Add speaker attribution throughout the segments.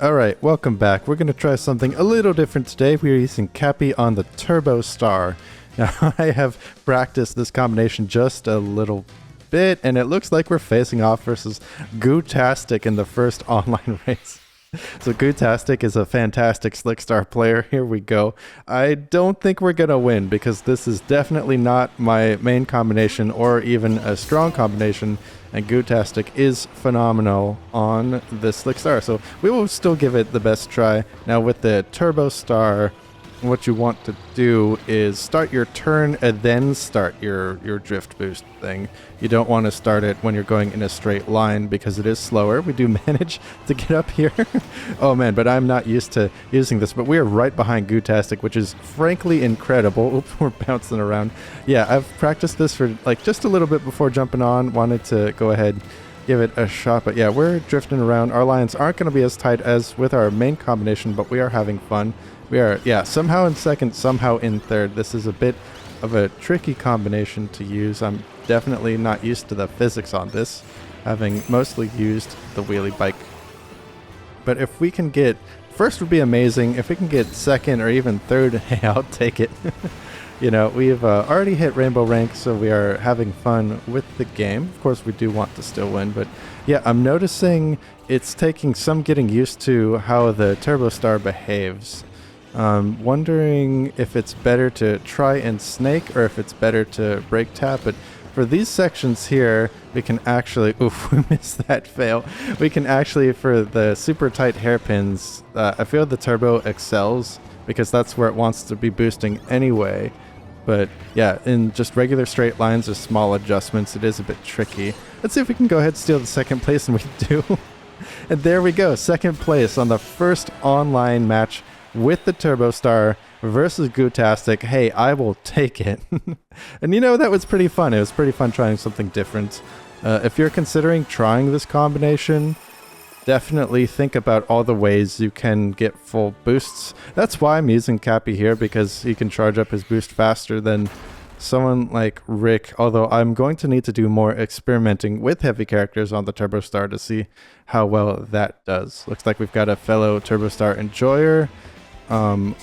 Speaker 1: Alright, welcome back. We're going to try something a little different today. We're using Cappy on the Turbo Star. Now, I have practiced this combination just a little bit, and it looks like we're facing off versus Gootastic in the first online race. So Gootastic is a fantastic Slickstar player. Here we go. I don't think we're going to win because this is definitely not my main combination or even a strong combination, and Gootastic is phenomenal on the Slickstar. So we will still give it the best try. Now with the Turbo Star, what you want to do is start your turn and then start your drift boost thing. You don't want to start it when you're going in a straight line because it is slower. We do manage to get up here. Oh man, but I'm not used to using this, but we are right behind Gootastic, which is frankly incredible. Oops, we're bouncing around. Yeah, I've practiced this for like just a little bit before jumping on. Wanted to go ahead, give it a shot, but yeah, we're drifting around. Our lines aren't going to be as tight as with our main combination, but we are having fun. We are, yeah, somehow in second, somehow in third. This is a bit of a tricky combination to use. I'm definitely not used to the physics on this, having mostly used the wheelie bike. But if we can get, first would be amazing. If we can get second or even third, hey, I'll take it. You know, we've already hit Rainbow Rank, so we are having fun with the game. Of course, we do want to still win, but yeah, I'm noticing it's taking some getting used to how the Turbo Star behaves. Wondering if it's better to try and snake or if it's better to brake tap, but for these sections here, we can actually, oof, we missed that fail. We can actually, for the super tight hairpins, I feel the turbo excels because that's where it wants to be boosting anyway. But yeah, in just regular straight lines or small adjustments, it is a bit tricky. Let's see if we can go ahead and steal the second place, and we do. And there we go, second place on the first online match with the Turbo Star versus Gootastic. Hey, I will take it. And you know, that was pretty fun. It was pretty fun trying something different. If you're considering trying this combination, definitely think about all the ways you can get full boosts. That's why I'm using Cappy here, because he can charge up his boost faster than someone like Rick, although I'm going to need to do more experimenting with heavy characters on the Turbo Star to see how well that does. Looks like we've got a fellow Turbo Star enjoyer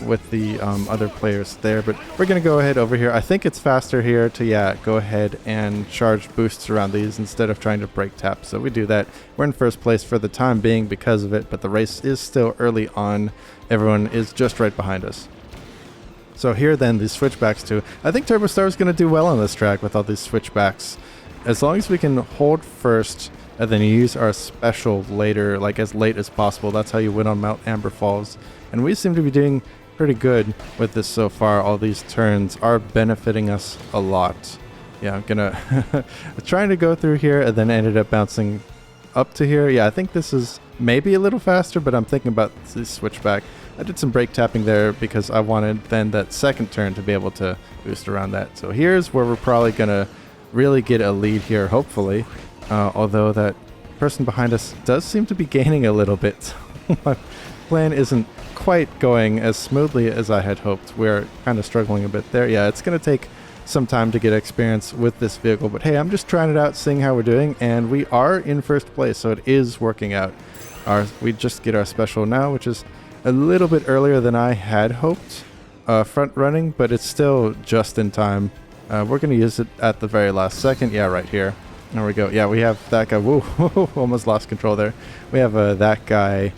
Speaker 1: with the other players there, but we're gonna go ahead over here. I think it's faster here to, yeah, go ahead and charge boosts around these instead of trying to brake tap. So we do that. We're in first place for the time being because of it, but the race is still early on. Everyone is just right behind us. So here then, these switchbacks too. I think Turbo Star is going to do well on this track with all these switchbacks. As long as we can hold first and then use our special later, like as late as possible, that's how you win on Mount Amber Falls. And we seem to be doing pretty good with this so far. All these turns are benefiting us a lot. Yeah, I'm gonna trying to go through here and then ended up bouncing up to here. Yeah, I think this is maybe a little faster, but I'm thinking about the switchback. I did some brake tapping there because I wanted then that second turn to be able to boost around that. So here's where we're probably gonna really get a lead here, hopefully. Although that person behind us does seem to be gaining a little bit. My plan isn't quite going as smoothly as I had hoped. We're kind of struggling a bit there. Yeah, it's going to take some time to get experience with this vehicle, but hey, I'm just trying it out, seeing how we're doing, and we are in first place, so it is working out. We just get our special now, which is a little bit earlier than I had hoped, front running, but it's still just in time. We're going to use it at the very last second. Yeah, right here. There we go. Yeah, we have that guy. Whoa, almost lost control there. We have that guy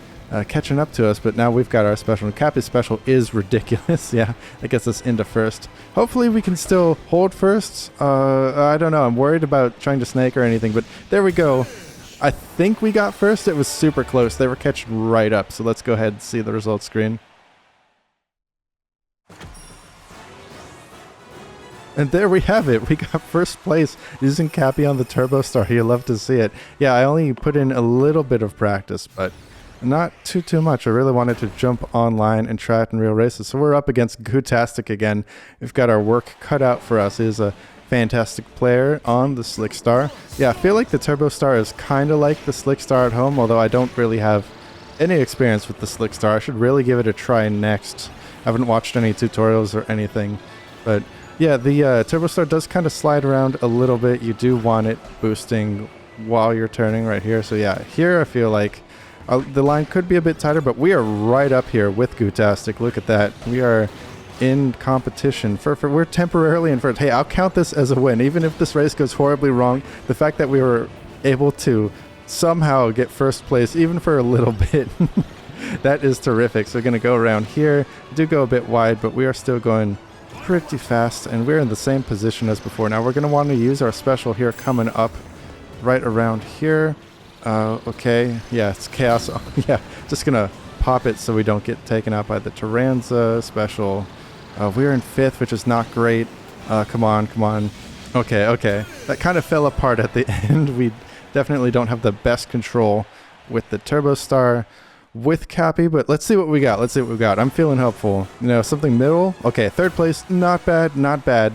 Speaker 1: catching up to us, but now we've got our special. And Cappy's special is ridiculous. Yeah, that gets us into first. Hopefully we can still hold first. I don't know. I'm worried about trying to snake or anything, but there we go. I think we got first. It was super close. They were catching right up. So let's go ahead and see the results screen. And there we have it. We got first place using Cappy on the Turbo Star. You love to see it. Yeah, I only put in a little bit of practice, but not too much. I really wanted to jump online and try it in real races. So we're up against Gootastic again. We've got our work cut out for us. He is a fantastic player on the Slickstar. Yeah, I feel like the Turbo Star is kind of like the Slickstar at home, although I don't really have any experience with the Slickstar. I should really give it a try next. I haven't watched any tutorials or anything, but yeah, the Turbo Star does kind of slide around a little bit. You do want it boosting while you're turning right here. So yeah, here I feel like The line could be a bit tighter, but we are right up here with Gootastic. Look at that. We are in competition. We're temporarily in first. Hey, I'll count this as a win. Even if this race goes horribly wrong, the fact that we were able to somehow get first place, even for a little bit, that is terrific. So we're going to go around here. Do go a bit wide, but we are still going pretty fast, and we're in the same position as before. Now we're going to want to use our special here coming up right around here. Okay, yeah, it's chaos. Yeah, just going to pop it so we don't get taken out by the Taranza special. We're in 5th, which is not great. Come on, come on. Okay, okay. That kind of fell apart at the end. We definitely don't have the best control with the Turbo Star with Cappy, but let's see what we got. Let's see what we got. I'm feeling hopeful. You know, something middle. Okay, 3rd place, not bad, not bad.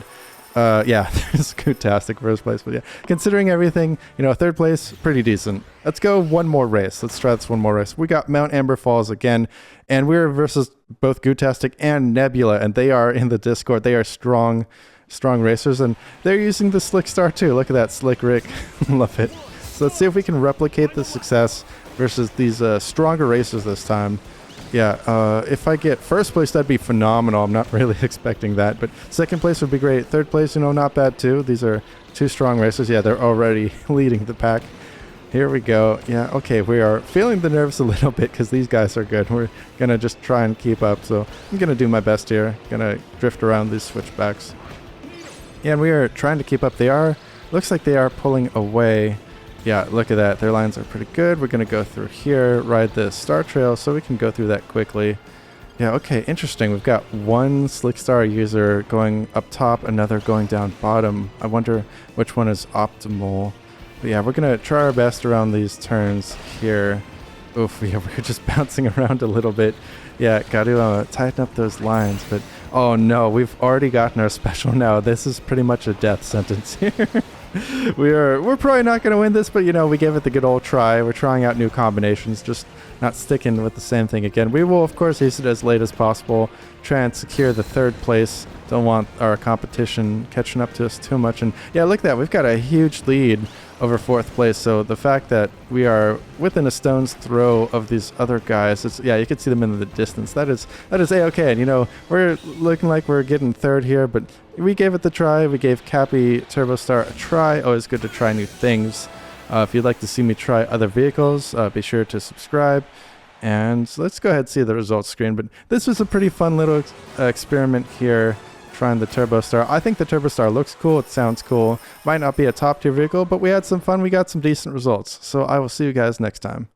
Speaker 1: Yeah, there's Gootastic 1st place, but yeah, considering everything, you know, 3rd place, pretty decent. Let's go one more race. Let's try this one more race. We got Mount Amber Falls again, and we're versus both Gootastic and Nebula, and they are in the Discord. They are strong racers, and they're using the Slick Star too. Look at that, Slick Rick. Love it. So let's see if we can replicate the success versus these stronger racers this time. Yeah, if I get 1st place, that'd be phenomenal. I'm not really expecting that, but 2nd place would be great. 3rd place, you know, not bad too. These are 2 strong racers. Yeah, they're already leading the pack. Here we go. Yeah, okay, we are feeling the nerves a little bit because these guys are good. We're going to just try and keep up, so I'm going to do my best here. Going to drift around these switchbacks. Yeah, and we are trying to keep up. Looks like they are pulling away. Yeah, look at that. Their lines are pretty good. We're going to go through here, ride the Star Trail so we can go through that quickly. Yeah, okay, interesting. We've got one Slick Star user going up top, another going down bottom. I wonder which one is optimal. But yeah, we're going to try our best around these turns here. Oof, yeah, we're just bouncing around a little bit. Yeah, got to tighten up those lines. But, oh no, we've already gotten our special now. This is pretty much a death sentence here. We're probably not going to win this, but you know, we gave it the good old try. We're trying out new combinations, just not sticking with the same thing again. We will, of course, use it as late as possible, try and secure the 3rd place. Don't want our competition catching up to us too much. And yeah, look at that. We've got a huge lead over 4th place. So the fact that we are within a stone's throw of these other guys, yeah, you can see them in the distance. That is A-okay. And you know, we're looking like we're getting 3rd here, but we gave it the try. We gave Cappy Turbo Star a try. Always good to try new things. If you'd like to see me try other vehicles, be sure to subscribe. And let's go ahead and see the results screen. But this was a pretty fun little experiment here, trying the Turbo Star. I think the Turbo Star looks cool. It sounds cool. Might not be a top tier vehicle, but we had some fun. We got some decent results. So I will see you guys next time.